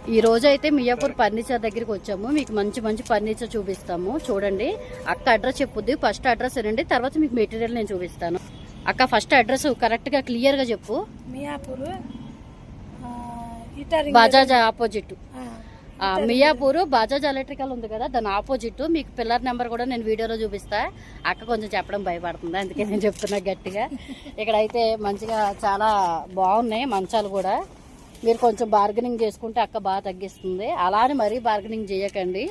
ఈ రోజు అయితే మియాపూర్ ఫర్నిచర్ దగ్గరికి వచ్చాము. మీకు మంచి మంచి ఫర్నిచర్ చూపిస్తాము. చూడండి అక్క అడ్రస్ చెప్పుద్ది. ఫస్ట్ అడ్రస్ వినండి, తర్వాత మీకు మెటీరియల్ నేను చూపిస్తాను. అక్క ఫస్ట్ అడ్రస్ కరెక్ట్ గా క్లియర్ గా చెప్పు. మియాపూర్ బజాజ్ ఆపోజిట్. మియాపూర్ బజాజ్ ఎలక్ట్రికల్ ఉంది కదా, దాని ఆపోజిట్. మీకు పిల్లర్ నెంబర్ కూడా నేను వీడియోలో చూపిస్తా. అక్క కొంచెం చెప్పడం భయపడుతుంది, అందుకే నేను చెప్తున్నా గట్టిగా. ఇక్కడైతే మంచిగా చాలా బాగున్నాయి మంచాలు కూడా. మీరు కొంచెం బార్గెనింగ్ చేసుకుంటే అక్క బాగా తగ్గిస్తుంది. అలానే మరీ బార్గెనింగ్ చేయకండి.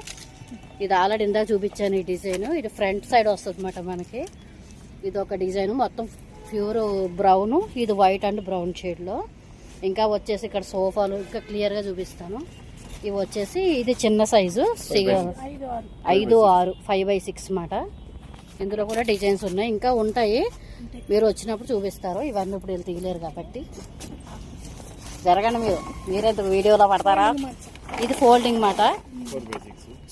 ఇది ఆల్రెడీ ఇందాక చూపించాను ఈ డిజైన్. ఇది ఫ్రంట్ సైడ్ వస్తుంది అన్నమాట మనకి. ఇది ఒక డిజైన్ మొత్తం ప్యూర్ బ్రౌన్, ఇది వైట్ అండ్ బ్రౌన్ షేడ్లో. ఇంకా వచ్చేసి ఇక్కడ సోఫాలు ఇంకా క్లియర్గా చూపిస్తాను. ఇవి వచ్చేసి ఇది చిన్న సైజు 5/6 5/6 మాట. ఇందులో కూడా డిజైన్స్ ఉన్నాయి, ఇంకా ఉంటాయి. మీరు వచ్చినప్పుడు చూపిస్తారు. ఇవన్నీ ఇప్పుడు వీళ్ళు తీయలేరు కాబట్టి జరగండి. మీరెంత వీడియోలో పడతారా. ఇది ఫోల్డింగ్ మాట.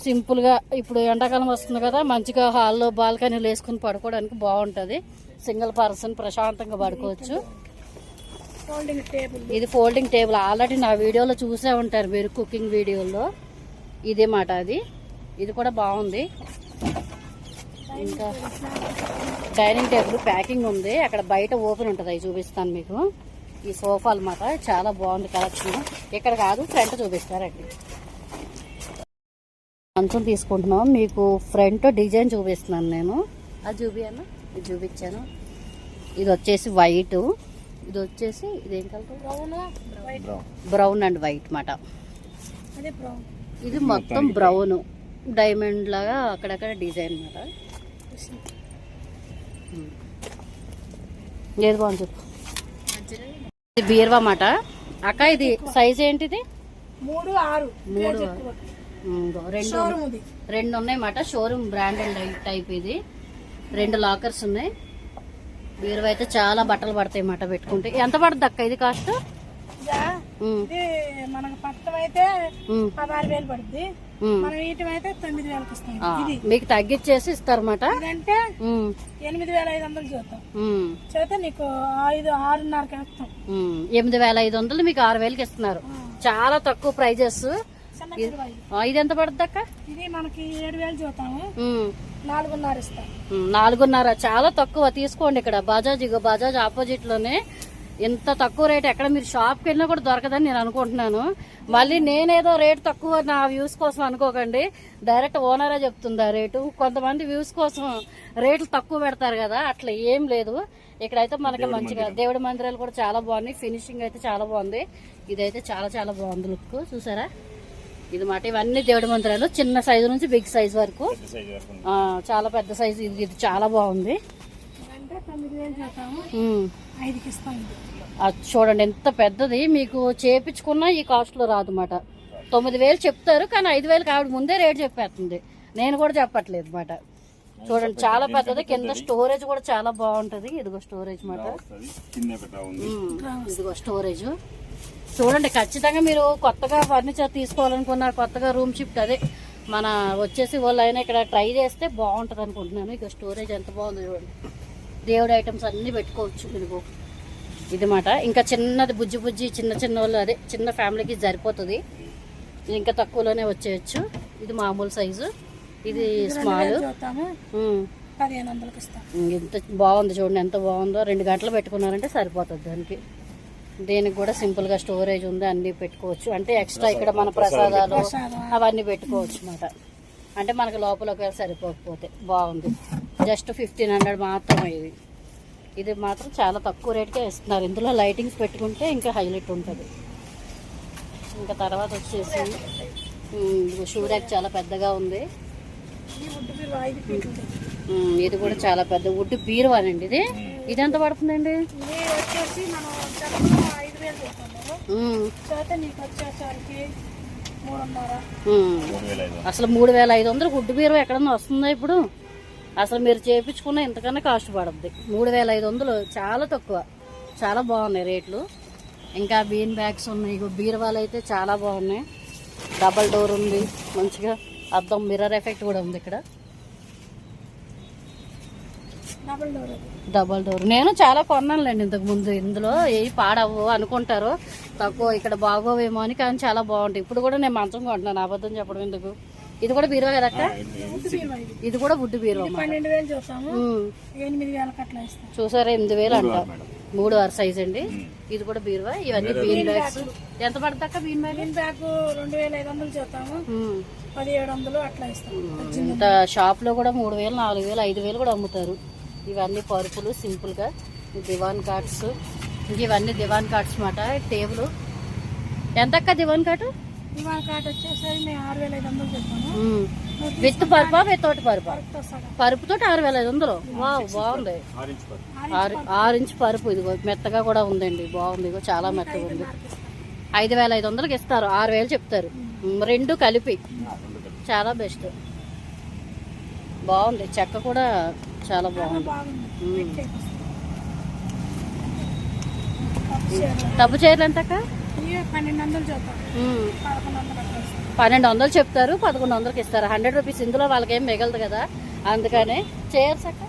సింపుల్ గా ఇప్పుడు ఎండాకాలం వస్తుంది కదా, మంచిగా హాల్లో బాల్కనీలు వేసుకుని పడుకోవడానికి బాగుంటది. సింగిల్ పర్సన్ ప్రశాంతంగా పడుకోవచ్చు. ఇది ఫోల్డింగ్ టేబుల్. ఆల్రెడీ నా వీడియోలో చూసే ఉంటారు మీరు, కుకింగ్ వీడియోలో. ఇదే మాట అది. ఇది కూడా బాగుంది. ఇంకా డైనింగ్ టేబుల్ ప్యాకింగ్ ఉంది, అక్కడ బయట ఓపెన్ ఉంటుంది, అవి చూపిస్తాను మీకు. ఈ సోఫా అన్నమాట, చాలా బాగుంది కలెక్షన్. ఇక్కడ కాదు, ఫ్రంట్ చూపిస్తారండి. మంచం తీసుకుంటున్నాం, మీకు ఫ్రంట్ డిజైన్ చూపిస్తున్నాను నేను. అది చూపియాను, ఇది చూపించాను. ఇది వచ్చేసి వైట్, ఇది వచ్చేసి ఇదేం కలర్, బ్రౌన్ అండ్ వైట్ మాట. ఇది మొత్తం బ్రౌన్ డైమండ్ లాగా అక్కడక్కడ డిజైన్ మాట. ఏది బాగుంది చెప్పు. ఇది బీర్వా మాట. అక్క ఇది సైజ్ ఏంటిది? 3/6 రెండు ఉన్నాయి మాట. Showroom branded type. ఇది 2 లాకర్స్ ఉన్నాయి. బీరువా అయితే చాలా బట్టలు పడతాయి మాట పెట్టుకుంటే. ఎంత పడుతుంది అక్క ఇది కాస్ట్? మనకు పట్టం అయితే 16,000 పడుతుంది. మనం వీటం అయితే 9,000 ఇస్తాం. మీకు తగ్గించేసి ఇస్తారన్నమాట. అంటే 8,500 చూద్దాం. చూస్తే నీకు 6,500 ఇస్తాం. 8,500 మీకు 6,000కి ఇస్తున్నారు. చాలా తక్కువ ప్రైజెస్. ఇది ఎంత పడుతుంది అక్క? ఇది మనకి 7,000 చూద్దాము. 4,500 ఇస్తాం. 4,500 చాలా తక్కువ. తీసుకోండి. ఇక్కడ బజాజ్ ఆపోజిట్ లోనే ఇంత తక్కువ రేట్ ఎక్కడ మీరు షాప్కి వెళ్ళినా కూడా దొరకదని నేను అనుకుంటున్నాను. మళ్ళీ నేనేదో రేట్ తక్కువ నా వ్యూస్ కోసం అనుకోకండి, డైరెక్ట్ ఓనరే చెప్తుంది ఆ రేటు. కొంతమంది వ్యూస్ కోసం రేట్లు తక్కువ పెడతారు కదా, అట్లా ఏం లేదు. ఇక్కడైతే మనకి మంచిగా దేవుడి మందిరాలు కూడా చాలా బాగున్నాయి. ఫినిషింగ్ అయితే చాలా బాగుంది. ఇదైతే చాలా చాలా బాగుంది లుక్. చూసారా ఇది మాట. ఇవన్నీ దేవుడి మందిరాలు, చిన్న సైజు నుంచి బిగ్ సైజ్ వరకు. చాలా పెద్ద సైజు. ఇది చాలా బాగుంది. చూడండి ఎంత పెద్దది. మీకు చేపించుకున్నా ఈ కాస్ట్ లో రాదు మాట. 9,000 చెప్తారు, కానీ 5,000 ఆవిడ ముందే రేట్ చెప్పేస్తుంది. నేను కూడా చెప్పట్లేదు మాట. చూడండి చాలా పెద్దది. కింద స్టోరేజ్ కూడా చాలా బాగుంటది. ఇదిగో స్టోరేజ్ మాట. ఇదిగో స్టోరేజ్ చూడండి. ఖచ్చితంగా మీరు కొత్తగా ఫర్నిచర్ తీసుకోవాలనుకున్నారు, కొత్తగా రూమ్ షిఫ్ట్ అదే మన వచ్చేసి వాళ్ళు అయినా ఇక్కడ ట్రై చేస్తే బాగుంటది అనుకుంటున్నాను. ఇక స్టోరేజ్ ఎంత బాగుంది చూడండి. దేవుడి ఐటమ్స్ అన్ని పెట్టుకోవచ్చు. ఇదిగో ఇది మాట. ఇంకా చిన్నది బుజ్జి చిన్న వాళ్ళు, అదే చిన్న ఫ్యామిలీకి సరిపోతుంది. ఇంకా తక్కువలోనే వచ్చేయచ్చు. ఇది మామూలు సైజు, ఇది స్మాల్. 1,500 ఇస్తాం. ఎంత బాగుంది చూడండి, ఎంత బాగుందో. 2 గంటలు పెట్టుకున్నారంటే సరిపోతుంది దానికి. దీనికి కూడా సింపుల్ గా స్టోరేజ్ ఉంది, అన్ని పెట్టుకోవచ్చు. అంటే ఎక్స్ట్రా ఇక్కడ మన ప్రసాదాలు అవన్నీ పెట్టుకోవచ్చు అన్నమాట. అంటే మనకి లోపల ఒకవేళ సరిపోకపోతే. బాగుంది. జస్ట్ 1,500 మాత్రమే. ఇది మాత్రం చాలా తక్కువ రేట్కే ఇస్తున్నారు. ఇందులో లైటింగ్స్ పెట్టుకుంటే ఇంకా హైలైట్ ఉంటుంది. ఇంకా తర్వాత వచ్చేసి షూ ర్యాక్ చాలా పెద్దగా ఉంది. ఇది కూడా చాలా పెద్ద వుడ్ బీరువానండి. ఇది ఎంత పడుతుందండి? అసలు 3,500 వుడ్ బీరువా ఎక్కడన్నా వస్తుందా ఇప్పుడు? అసలు మీరు చేయించుకున్న ఇంతకన్నా కాస్ట్ పడుద్ది. 3,500 చాలా తక్కువ. చాలా బాగున్నాయి రేట్లు. ఇంకా బీన్ బ్యాగ్స్ ఉన్నాయి. బీరువాలు అయితే చాలా బాగున్నాయి. డబల్ డోర్ ఉంది, మంచిగా అద్దం మిర్రర్ ఎఫెక్ట్ కూడా ఉంది ఇక్కడ. డబుల్ డోర్ అది. డబల్ డోర్ నేను చాలా కొన్నానులేండి ఇంతకు ముందు. ఇందులో ఏ పాడవు అనుకుంటారు, తక్కువ ఇక్కడ బాగోవేమో అని, కానీ చాలా బాగుంటాయి. ఇప్పుడు కూడా నేను మంచం కొంటున్నాను, అబద్ధం చెప్పడం ఎందుకు. ఇది కూడా బీరువా కదక్క, వుడ్ బీరువా ఇది. ఇది కూడా వుడ్ బీరువా. 12,000 చూస్తాము, 8,000 అట్లా ఇస్తాం. చూసారా 8,000 అంట, 3/6 సైజ్ అండి. ఇది కూడా బీరువా. ఇవన్నీ బీన్ బ్యాగ్స్. ఎంత పడతాక బీన్ బ్యాగ్? బీన్ బ్యాగ్ 2,500 చూస్తాము, 1,700 అట్లా ఇస్తాం. ఇంత షాప్ లో కూడా 3,000, 4,000, 5,000 కూడా అమ్ముతారు. ఇవన్నీ పరుపులు సింపుల్ గా, దివాన్ కాట్స్. ఇవన్నీ దివాన్ కాట్స్ మాట. టేబుల్ ఎంతక్క దివాన్ కాటు? దివాన్ కాట్ వచ్చేసరికి మేము 6,500 చెప్తాము. With పరుపా without పరుపా? పరుపుతో సగం. పరుపుతో 6,500. వావ్, బాగుంది. 6 ఇంచ్ పరుపు. ఇదిగో మెత్తగా కూడా ఉందండి, బాగుంది. ఇగో చాలా మెత్తగా ఉంది. 5,500కి ఇస్తారు, 6,000 చెప్తారు. రెండు కలిపి చాలా బెస్ట్. బాగుంది, చెక్క కూడా చాలా బాగుంది. బాగుంది. డబ్బు చీరలు ఎంతక్క? ఇవి 1,200 చూస్తాం, 1,100 అట్లా ఇస్తాం. 1,200 చెప్తారు, 1,100కి ఇస్తారు. 100 రూపీస్. ఇందులో వాళ్ళకి ఏం మిగలదు కదా, అందుకనే. చైర్స్ అక్క?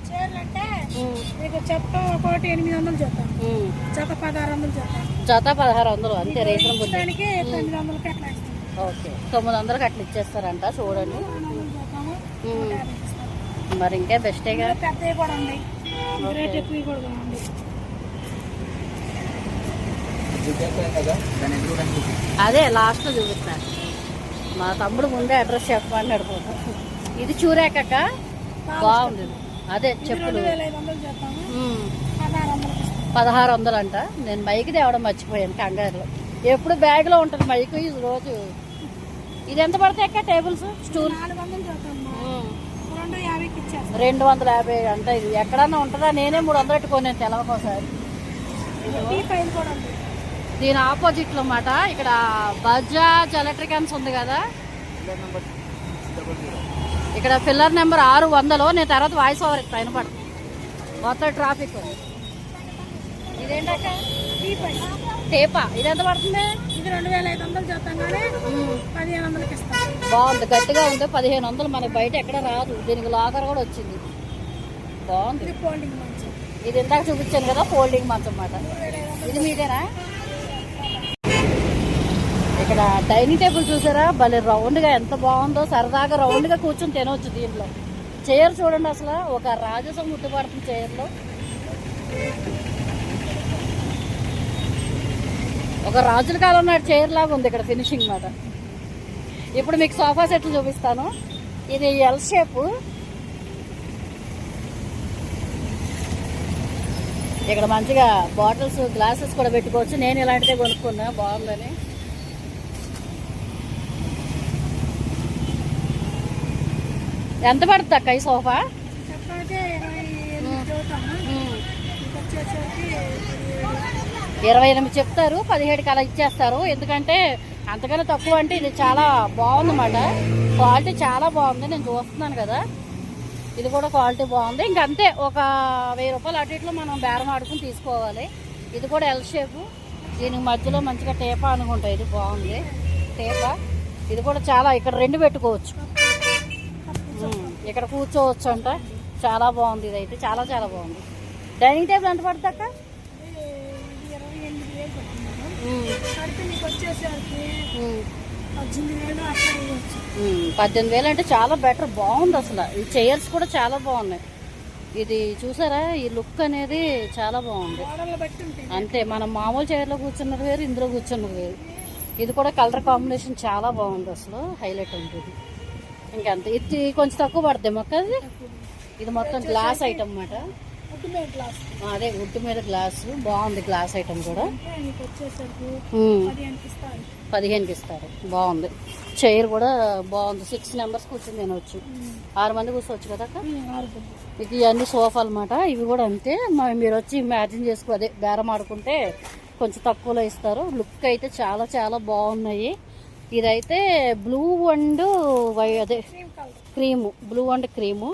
చీరలు అంటే మీకు చెత్త ఒకటి 800 చూస్తాం, జత 1,600 చూస్తాం. జత 1,600 అంతే, రీజనబుల్. దానికి 900కి అట్లా ఇస్తాం. ఓకే, 900కి అట్లా ఇచ్చేస్తారంట. చూడండి 900 చూస్తాము, 150 ఇస్తాం. మరి ఇంకే బెస్టేగా. పెద్దవి కూడా ఉన్నాయి, రేట్ ఎక్కువ కూడా ఉన్నాయి. అదే లాస్ట్ లో చూపిస్తాను. మా తమ్ముడు ముందే అడ్రస్ చెప్పమని అడుగుతాం. ఇది చూరాకక్క, బాగుంది. అదే చెప్పులు 2,500 చూస్తాము, 1,600కి ఇస్తాం. 1,600 అంట. నేను మైక్ తేవడం మర్చిపోయాను కంగారులో. ఎప్పుడు బ్యాగ్ లో ఉంటుంది మైక్. ఈ రోజు ఇది ఎంత పడతాయి అక్క? టేబుల్స్, స్టూల్ 400 చూస్తాం, 250కి ఇచ్చేస్తాం. 250 అంట. ఇది ఎక్కడన్నా ఉంటుందా? నేనే 300 పెట్టుకోను తెలవకోసారి. టీ పైన కూడా ఉంది. దీని ఆపోజిట్ లో మాట ఇక్కడ బజాజ్ ఎలక్ట్రికల్స్ ఉంది కదా, ఇక్కడ పిల్లర్ నెంబర్ 600. నేను తర్వాత వాయిస్ ఓవర్ పైన పడుతుంది, మొత్తం ట్రాఫిక్. ఇదేంటక్క? టీ పైన టేపా. ఇది ఎంత పడుతుంది? ఇది 2,500 చూస్తాం, కానీ 1,500కి ఇస్తాం. బాగుంది, గట్టిగా ఉంది. 1,500 మనకి బయట ఎక్కడ రాదు. దీనికి లాకర్ కూడా వచ్చింది, బాగుంది. ఇది ఫోల్డింగ్ మంచి. ఇది ఇందాక చూపించాను కదా, ఫోల్డింగ్ మంచం అన్నమాట. ఇది మీదేనా? ఇక్కడ డైనింగ్ టేబుల్ చూసారా, భలే రౌండ్ గా ఎంత బాగుందో. సరదాగా రౌండ్ గా కూర్చొని తినవచ్చు దీంట్లో. చైర్ చూడండి, అసలు ఒక రాజసం ముట్టుపడుతుంది చైర్ లో. ఒక రాజుల కాలం నాటి చైర్ లాగా ఉంది ఇక్కడ ఫినిషింగ్ మాట. ఇప్పుడు మీకు సోఫా సెట్లు చూపిస్తాను. ఇది ఎల్ షేప్. ఇక్కడ మంచిగా బాటిల్స్, గ్లాసెస్ కూడా పెట్టుకోవచ్చు. నేను ఇలాంటిదే కొనుక్కున్నా, బాగుందని. ఎంత పడుతుంది అక్క ఈ సోఫా? చెప్పైతే 28 చూస్తాము, వచ్చేసరికి 28 చెప్తారు, 17కి అలా ఇచ్చేస్తారు. ఎందుకంటే అంతకన్నా తక్కువ అంటే ఇది చాలా బాగుందన్నమాట. క్వాలిటీ చాలా బాగుంది, నేను చూస్తున్నాను కదా. ఇది కూడా క్వాలిటీ బాగుంది. ఇంకంతే, ఒక 1000 రూపాయలు అటు ఇట్లో మనం బేరం ఆడుకుని తీసుకోవాలి. ఇది కూడా ఎల్ షేప్. దీనికి మధ్యలో మంచిగా టేపా అనుకుంటా. ఇది బాగుంది టేపా. ఇది కూడా చాలా, ఇక్కడ 2 పెట్టుకోవచ్చు, ఇక్కడ కూర్చోవచ్చు అంట. చాలా బాగుంది. ఇది అయితే చాలా చాలా బాగుంది. డైనింగ్ టేబుల్ ఎంత పడుతుంది అక్క? 28,000 పడుతున్నాను. కడితే మీకు వచ్చేసరికి 18,000 అట్లా ఇవ్వచ్చు. 18,000 అంటే చాలా బెటర్, బాగుంది అసలు. ఈ చైర్స్ కూడా చాలా బాగున్నాయి. ఇది చూసారా, ఈ లుక్ అనేది చాలా బాగుంది. మోడల్ బట్టి ఉంటుంది. అంతే, మనం మామూలు చైర్లో కూర్చున్నది వేరు, ఇందులో కూర్చున్నది వేరు. ఇది కూడా కలర్ కాంబినేషన్ చాలా బాగుంది, అసలు హైలైట్ ఉంటుంది. ఇంకంతే. ఇది కొంచెం తక్కువ పడుతుంది మొక్క. ఇది మొత్తం గ్లాస్ ఐటమ్ అన్నమాట. అదే వుడ్ మీద గ్లాస్, బాగుంది గ్లాస్ ఐటమ్ కూడా. 15కి ఇస్తారు, బాగుంది. చైర్ కూడా బాగుంది. 6 మెంబర్స్ కూర్చొని తినవచ్చు, 6 మంది కూర్చోవచ్చు కదా అక్క. ఇది ఇవన్నీ సోఫా అనమాట. ఇవి కూడా అంతే, మీరు వచ్చి మ్యాచింగ్ చేసుకో, అదే బేరం ఆడుకుంటే కొంచెం తక్కువలో ఇస్తారు. లుక్ అయితే చాలా చాలా బాగున్నాయి. ఇదైతే బ్లూ అండ్ అదే క్రీము, బ్లూ అండ్ క్రీము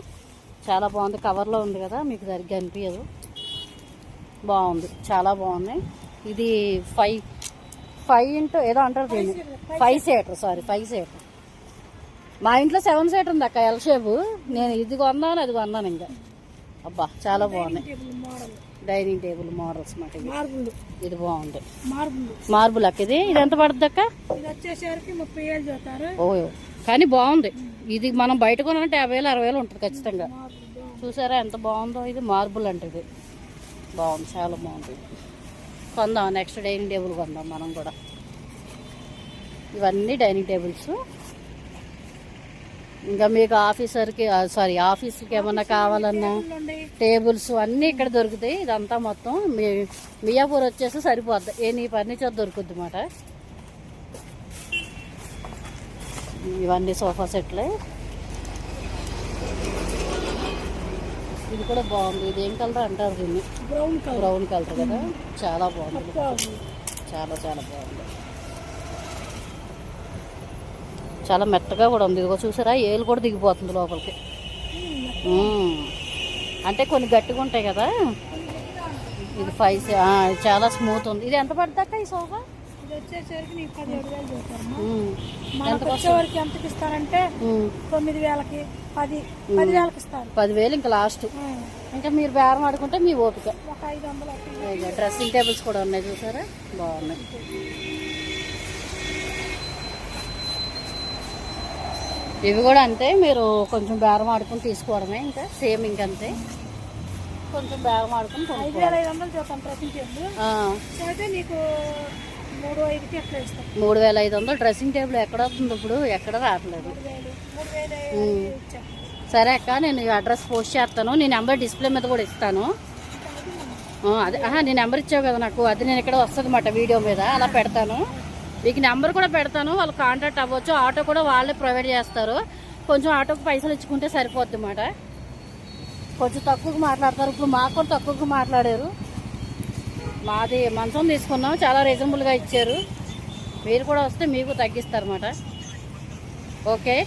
చాలా బాగుంది. కవర్లో ఉంది కదా, మీకు సరిగ్గా అనిపించదు. బాగుంది, చాలా బాగున్నాయి. ఇది 5 ఇంటూ ఏదో అంటారు దీన్ని, 5 సీటర్. Sorry, 5 seater. మా ఇంట్లో 7 సీటర్ ఉంది అక్క, ఎల్ షేప్. నేను ఇది కొన్నాను, అది కొన్నాను. ఇంకా అబ్బా చాలా బాగున్నాయి. Table model dining table models మాట ఇవి. మార్బుల్ ఇది బాగుంది. మార్బుల్ మార్బుల్ అక్క ఇది ఎంత పడుతుంది అక్క? ఇది వచ్చేసరికి 30,000 చూస్తారు. ఓ కానీ బాగుంది. ఇది మనం బయట కొనాలంటే 50,000 60,000 ఉంటుంది ఖచ్చితంగా. చూసారా ఎంత బాగుందో. ఇది మార్బుల్ అంటే ఇది బాగుంది, చాలా బాగుంది. కొందాం, నెక్స్ట్ డైనింగ్ టేబుల్ కొందాం మనం కూడా. ఇవన్నీ డైనింగ్ టేబుల్స్. ఇంకా మీకు ఆఫీస్కి ఏమన్నా కావాలన్నా టేబుల్స్ అన్నీ ఇక్కడ దొరుకుతాయి. ఇదంతా మొత్తం మియాపూర్ వచ్చేసి సరిపోద్ది. నీ ఫర్నిచర్ దొరుకుద్ది అన్నమాట. ఇవన్నీ సోఫా సెట్లే. ఇది కూడా బాగుంది. ఇది ఏం కలర్ అంటారు దీన్ని? బ్రౌన్ కలర్ కదా, చాలా బాగుంది. చాలా చాలా బాగుంది. చాలా మెత్తగా కూడా ఉంది. ఇదిగో చూసారా, ఏలు కూడా దిగిపోతుంది లోపలికి. అంటే కొన్ని గట్టిగా ఉంటాయి కదా. ఇది 5 చాలా స్మూత్ ఉంది. ఇది ఎంత పడుతుందక్క ఈ సోఫా? ఇది వచ్చేసరికి నీకు 17,000 చూస్తారమ్మా. మనకు వచ్చేవరకు ఎంతకి ఇస్తారంటే 9,000కి 10,000కి ఇస్తారు. 10,000 ఇంకా లాస్ట్. ఇంకా మీరు బేరం ఆడుకుంటే మీ ఓపిక. ఒక 500. డ్రెస్సింగ్ టేబుల్స్ కూడా ఉన్నాయి చూసారా, బాగున్నాయి. ఇవి కూడా అంతే, మీరు కొంచెం బేరం ఆడుకుని తీసుకోవడమే. ఇంకా సేమ్ ఇంకంతే, కొంచెం బేరం ఆడుకుని 5,500 చూస్తాం డ్రెస్సింగ్ టేబుల్. అయితే నీకు 3,500కి ఎట్లా ఇస్తాం? 3,500 డ్రెస్సింగ్ టేబుల్ ఎక్కడ వస్తుంది ఇప్పుడు? ఎక్కడ రావట్లేదు. 3,000 సరే అక్క, నేను ఈ అడ్రస్ పోస్ట్ చేస్తాను. నీ నెంబర్ డిస్ప్లే మీద కూడా ఇస్తాను. అదే నీ నెంబర్ ఇచ్చావు కదా నాకు, అది నేను ఇక్కడ వస్తుంది అన్నమాట వీడియో మీద, అలా పెడతాను. మీకు నెంబర్ కూడా పెడతాను, వాళ్ళు కాంటాక్ట్ అవ్వచ్చు. ఆటో కూడా వాళ్ళే ప్రొవైడ్ చేస్తారు. కొంచెం ఆటోకి పైసలు ఇచ్చుకుంటే సరిపోద్ది అన్నమాట. కొంచెం తక్కువగా మాట్లాడతారు. ఇప్పుడు మాకు కూడా తక్కువగా మాట్లాడారు. మాది మంచం తీసుకున్నాం, చాలా రీజనబుల్గా ఇచ్చారు. మీరు కూడా వస్తే మీకు తగ్గిస్తారు అన్నమాట. ఓకే.